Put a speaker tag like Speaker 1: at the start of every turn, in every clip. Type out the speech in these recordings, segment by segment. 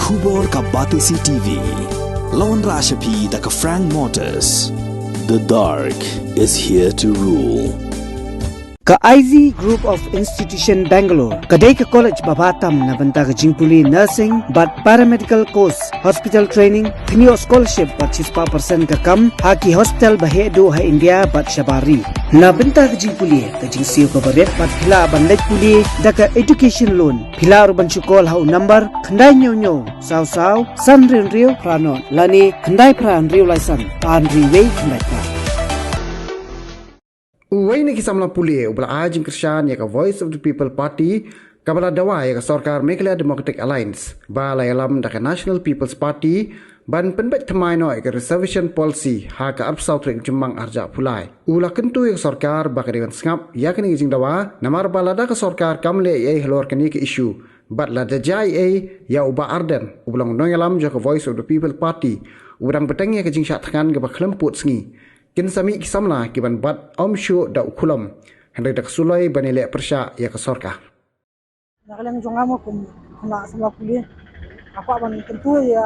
Speaker 1: Khubor ka Batisi TV. Lawan Rashapi da ka Frank Motors. The dark is here to rule.
Speaker 2: Ka IZ Group of Institution Bangalore, kadai ka college babatam na banta ka jingpuli nursing but paramedical course, hospital training, kniyo scholarship but 6% ka kam, haki hospital bahedo ha India but shabari. Na banta ka jingpuli, ka jingsiyo ka baret but pila bandaj puli, da ka education loan, pila urban chukol ha number, kandai nyo, saw, san rin pranon, lani kandai pran rio laisan, an riway kandai pran.
Speaker 3: Uway ni kisamla puli ubla ajing Krishan ya ka Voice of the People Party kabala dawa ya ka Sarkar Meghalaya Democratic Alliance bala yalam da ka National People's Party ban penbet thamai no ka reservation policy ha ka up south ring jumang arja pulai ula kentu ya Sarkar ba ka dengan ngap ya ka ni jing dawa namar bala da ka Sarkar kamle ya helor ka ni ka issue bat la da jai ya uba arden ublang no yalam ja ka Voice of the People Party urang beteng ya ka jing shat thangan ka ba klemput sngi kin sami kisamla kiban bat om shu da ukulam hendai dak sulai banile persya ya ke Sarkar
Speaker 4: nakalang jongamo kum na sama puli apa ban tentu ya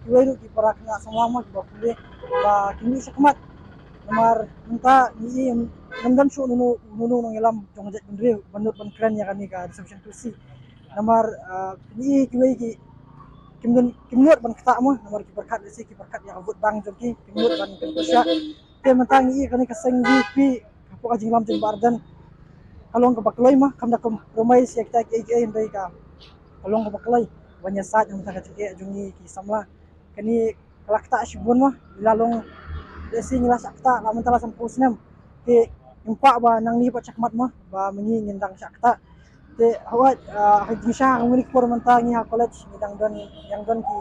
Speaker 4: tuwe di parak na sama mo ba puli ba kini sakmat namar minta ni nandam shu nunu nang ilam jongjat bendri banut ban kran ya kani ka reception kursi namar ni tuwe ki kimnut ban kata mo namar ki berkat si ki berkat ya vote bang joki kimnut ban persya mentang i kani kaseng VP kapo ka jinglam jing bardan kalong ka baklay ma kamda kom romay siya kita KK hinday ka kalong ka baklay wanya sat yang taka chike jungi ki samla kani kalakta shibun ma lalong desi ngila sakta lamun tala sampusnem te impa ba nang ni pa chakmat ma ba mengi ngindang sakta te awat hajing sha nguni por mentang ha college ngidang don yang don ki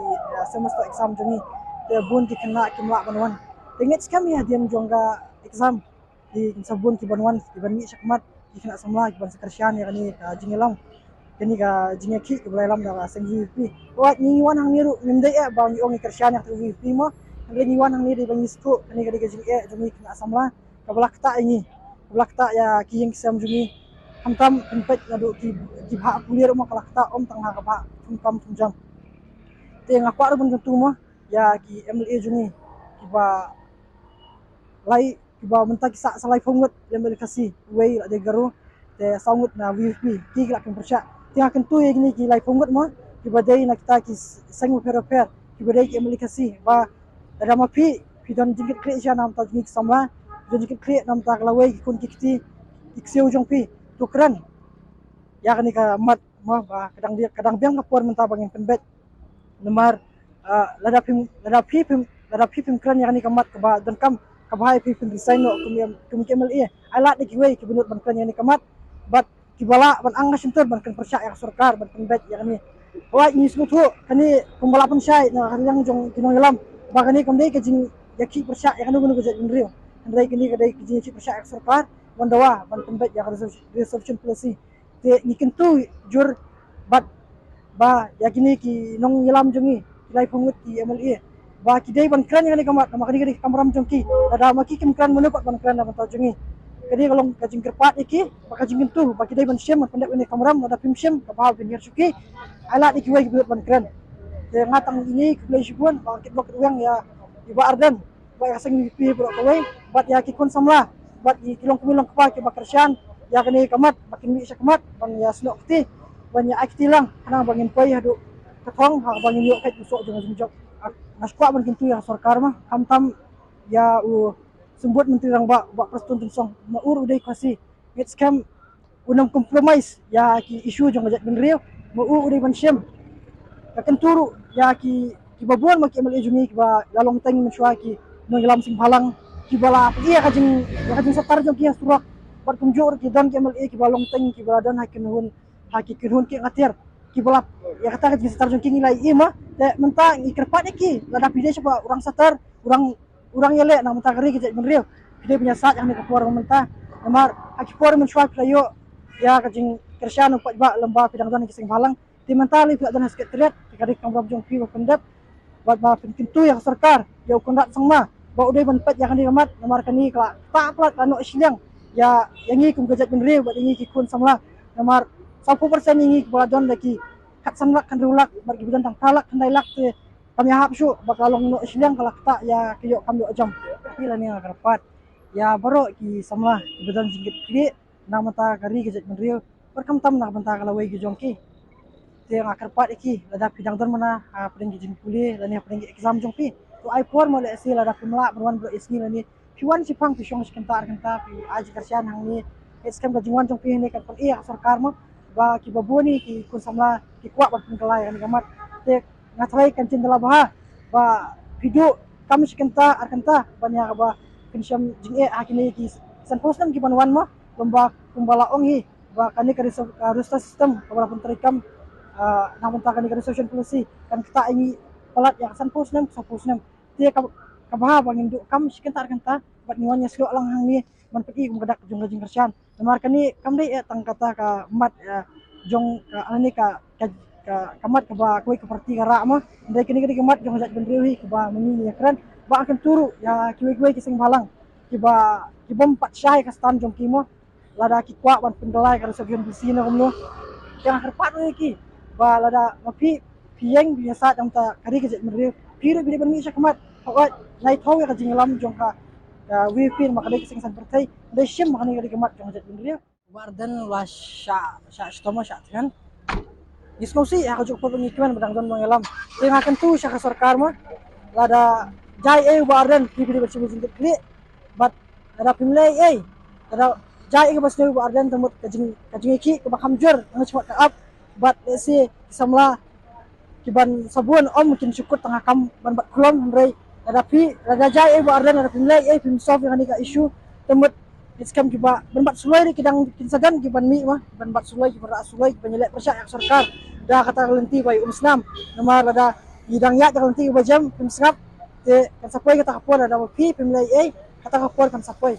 Speaker 4: semester exam jungi te bun ki kena kimla banwan Tingit kami hadian jongga exam di sabun ki banwan ki banmi sakmat ki kena samla ki ban sekersian ya kani ka jingelang kani ka jingeki ki belalam da senggi pi wat ni wan hang niru nimde e ba ni ong kersian ya tu pi mo ni wan hang niru ban misku kani ka diga jinge jumi kena samla ka belakta ini belakta ya ki yang sam jumi hamtam empet ngadu ki bha pulir mo kalakta om tangha ka bha tumkam tumjam te ngakwa ru ban tu mo ya ki MLA jumi ki ba lai kiba menta ki salai fongot lemel kasi wei la de garu te sangut na VP ki la kan persya ti akan tu ye ni ki lai fongot mo kiba dei na kita ki sangu per kiba dei ki emel kasi ba ada ma pi don jingit kre sha nam ta jingit samla don jingit kre nam ta la wei kun ki ti ikseu jong pi tukran ya kan ka mat mo ba kadang biang kapor menta bangin penbet nomor lada pim kran ya kan ka mat ba don kam kabahai pipin design no kum MLA alat de kiwei ki bunut ban kan yani kamat bat kibala ban angas entur ban kan persya ya Sarkar ban penbet ya kami wa ni smutu kani pembalapan syai na yang jong kinong ilam ba kani kamdei ke jing yaki persya ya kanu gunu gejat indrio andai kini kadai ki jing persya ya Sarkar ban dawa ban penbet ya reservation policy te nikin tu jur bat ba ya kini ki nong ilam jongi ilai pungut ki MLA ba kidai ban kran yang ni kamat nama kadi kamram jongki ada maki kim kran menepot ban kran ban tajungi kadi kalau kajing kerpat iki ba kajing tu ba kidai ban syem pendak ni kamram ada pim syem ka ba bin suki ala iki wai ban kran de ngatang ini keblai sibun ba kit blok uang ya iba ardan ba kaseng pi pro kawai bat ya kikun samla bat di kilong kumilong ka ki ba kersian ya kani kamat makin mi kamat ban ya snok ti ban ya akti lang kanang bangin poi hadu katong ha bangin yo kait usok jong naskwa man kintu ya Sarkar mah hamtam ya sembut menteri rang ba prestun song maur udai kasi it scam unam compromise ya ki isu jong jat bin rio maur udai ban syem akan turu ya ki babuan mak MLA jumi ki ba lalong teng mensyua ki no dalam sing halang ki bala iya kajing satar jong ki surak bat kumjur ki dan ki MLA ki balong teng ki badan hakin hun ki ngatir ki bala ya kata kajing satar jong ki nilai ima te mentang ikerpat iki lada pide siapa orang satar orang yele nak mentang keri kejat benril pide punya saat yang dikapor mentah nomor akipor mensuap layo ya kajing kersian upat ba lembah pidang dan kising halang di mentali pihak dan sekretariat dikadik kamrab jong pi pendap buat ba pintu yang Sarkar ya kondak sangma ba udai benpet yang diamat nomor kani kala tak plat kanu isyang ya yangi kum kejat benril buat ini kikun samla nomor 10% ini kebaladon lagi kat sanlak kan rulak bagi bidan tang talak kan dailak te kami hap syu bakalong no isliang kalak ta ya kyo kami jam pila ni rapat ya baro ki samla bidan jingit kli nang mata kari gejek menriu berkam tam nak banta kalawai ki jongki te ngakar pat iki lada pidang dan mana pring ki jingpuli lani pring exam jongpi to ai por mo le si lada pimla berwan bro isni lani piwan sipang pisong sekentar kenta pi aji kersian hang ni skam ka jingwan jongpi ni kan pon iya sarkar mo ba ki babuni ki kun samla ki kwa ba pun kalai kan gamat te ngatrai kan cindala bah ba video kami sekenta arkanta banya ba kinsyam jinge hakini ki san postam ki banwan mo lomba kumbala onghi ba kani ka rusta system kabala pun terikam namun tak kani ka social policy kan kita ingi palat yang san postam te ka bah bangin du kam sekenta arkanta bat niwanya selo lang hang ni man peti kum gadak jong gajing kersian lemar kani kam dei tang kata ka mat jong ka ani ka kamat ka ba koi ka parti kara ma ndai kini kini kamat jong jat bendriwi ka ba meni ya kran ba akan turu ya kiwi kising balang ki ba ki bom pat syai ka stan jong kimo lada ki kwa ban pendelai ka resebion bisina kumno yang harpat ni ki ba lada mapi pieng biasa jong ta kari ka jat bendriwi piru bi ban mi sya kamat hawat nai thau ya ka jinglam jong ka wi pin makadai kising san pertai dai syem makani kari kamat jong jat bendriwi wardan la sya stoma sya kan diskusi aku cukup pengikiman bedang don mengelam tengah kentu syaka sarkar mah lada jai wardan pipili bersih jingkit kli bat ada pimlei ada jai basne wardan temut kajing iki ke bakam jur ngecmat kaap bat si samla kiban sabun om mungkin syukur tengah kam ban bat kulom hendrai ada jai wardan ada pimlei pimsof yang ni ka isu temut iskam kiba banbat sulai di kidang kinsagan kiban mi mah banbat sulai kiba sulai penyelek persyak yak sarkar dah kata lenti bai umsnam nomor ada bidang yak lenti kiba jam pimsngap te kan sapoi kata kapor ada pi pimlai kata kapor kan sapoi